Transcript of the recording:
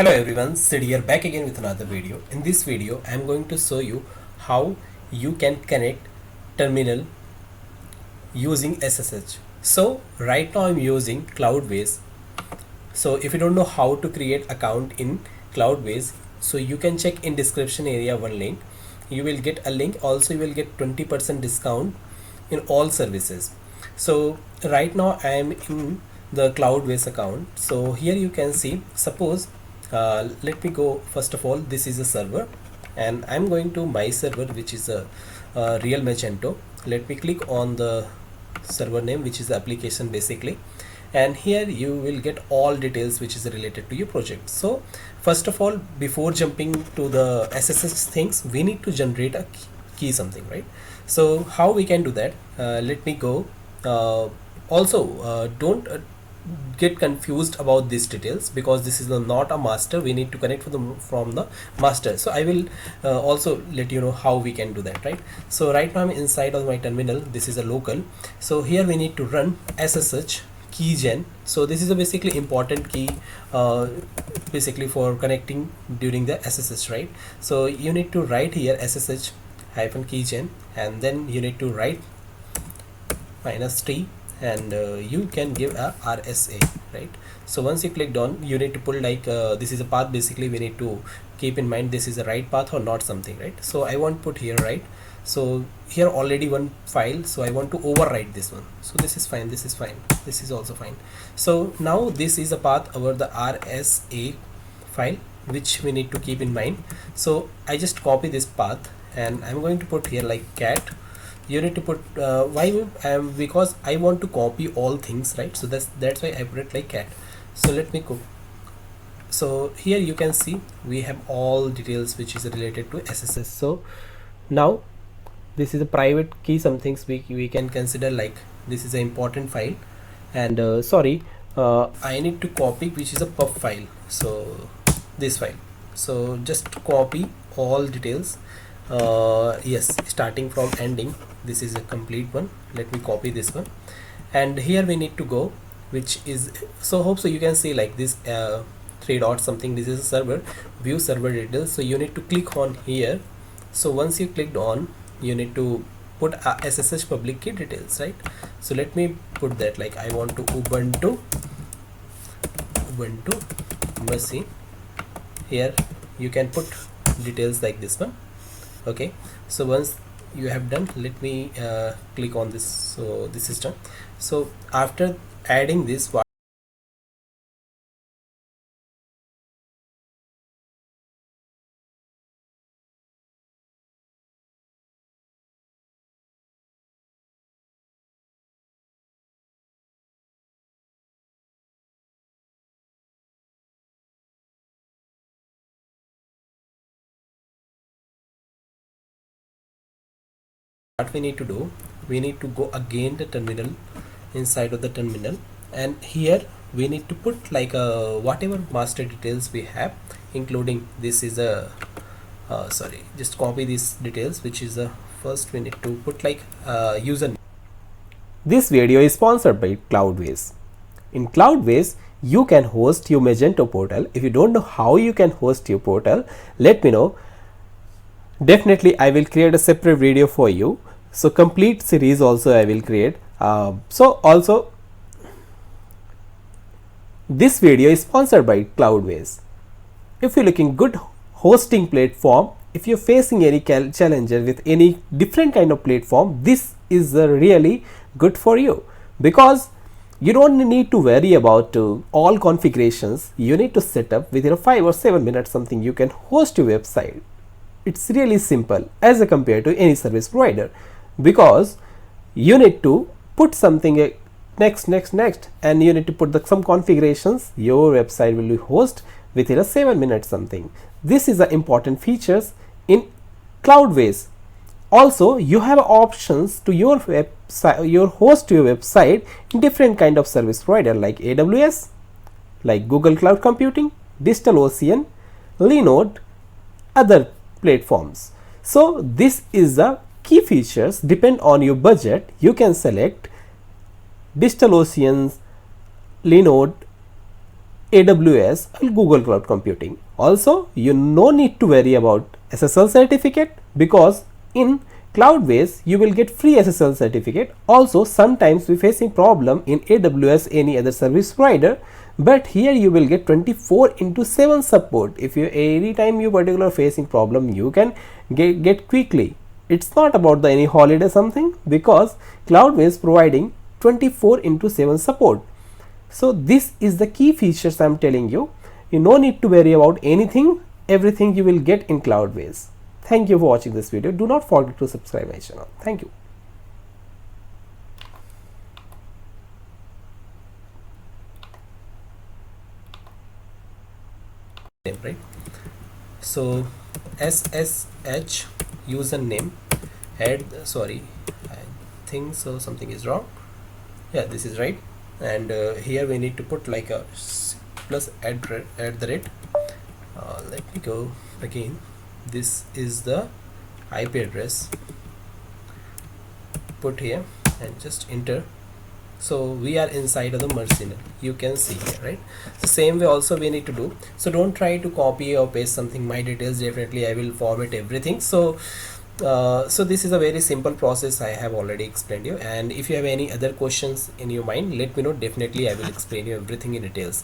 Hello everyone, Sid here back again with another video. In this video, I am going to show you how you can connect terminal using SSH. So right now I'm using Cloudways. So if you don't know how to create account in Cloudways, so you can check in description area one link. You will get a link. Also you will get 20% discount in all services. So right now I am in the Cloudways account. So here you can see, suppose let me go. First of all, this is a server and I'm going to my server, which is a real Magento. Let me click on the server name, which is the application basically, and here you will get all details which is related to your project. So first of all, before jumping to the SSH things, we need to generate a key something, right? So how we can do that? Let me go. Don't get confused about these details, because this is not a master. We need to connect from the master. So I will also let you know how we can do that, right? So right now I'm inside of my terminal. This is a local. So here we need to run SSH keygen. So this is a basically important key basically for connecting during the SSH, right? So you need to write here SSH hyphen keygen, and then you need to write -t, and you can give a RSA, right? So once you clicked on, you need to put like this is a path. Basically we need to keep in mind this is a right path or not something, right? So I want to put here, right? So here already one file, so I want to overwrite this one. So this is fine, this is fine, this is also fine. So now this is a path over the RSA file which we need to keep in mind. So I just copy this path and I'm going to put here like cat. You need to put why because I want to copy all things, right? So that's why I put it like cat. So let me go. So here you can see we have all details which is related to SSH. So now this is a private key. Some things we can consider like this is an important file, and I need to copy which is a pub file. So this file, so just copy all details. Yes, starting from ending, this is a complete one. Let me copy this one, and here we need to go, which is, so hope so you can see like this 3 dots something. This is a server, view server details. So you need to click on here. So once you clicked on, you need to put SSH public key details, right? So let me put that like I want to Ubuntu mercy. Here you can put details like this one. Okay, so once you have done, let me click on this. So this is done. So after adding this, what we need to do, we need to go again the terminal, inside of the terminal, and here we need to put like whatever master details we have, including this is a just copy these details, which is the first we need to put like user. This video is sponsored by Cloudways. In Cloudways, you can host your Magento portal. If you don't know how you can host your portal, let me know. Definitely, I will create a separate video for you. So complete series also I will create. This video is sponsored by Cloudways. If you're looking good hosting platform, if you're facing any challenges with any different kind of platform, this is really good for you, because you don't need to worry about all configurations. You need to set up within 5 or 7 minutes something. You can host your website. It's really simple as compared to any service provider, because you need to put something next, and you need to put some configurations. Your website will be host within 7 minutes something. This is the important features in Cloudways. Also, you have options to your website, your host your website in different kind of service provider like AWS, like Google Cloud Computing, DigitalOcean, Linode, other platforms. So this is the key features. Depend on your budget, you can select DigitalOcean's, Linode, AWS or Google Cloud Computing. Also, you no need to worry about SSL certificate, because in Cloudways you will get free SSL certificate. Also, sometimes we facing problem in AWS, any other service provider, but here you will get 24/7 support. If you anytime you particular facing problem, you can get quickly. It's not about the any holiday something, because Cloudways providing 24/7 support. So this is the key features I'm telling you. You no need to worry about anything. Everything you will get in Cloudways. Thank you for watching this video. Do not forget to subscribe my channel. Thank you. Right. So SSH username head. Sorry, I think so. Something is wrong. Yeah, this is right. And here we need to put like a plus at the rate. Let me go again. This is the IP address. Put here and just enter. So we are inside of the Mercenary. You can see here, right? The same way also we need to do. So don't try to copy or paste something. My details, definitely I will format everything. So so this is a very simple process. I have already explained you, and if you have any other questions in your mind, let me know. Definitely I will explain you everything in details.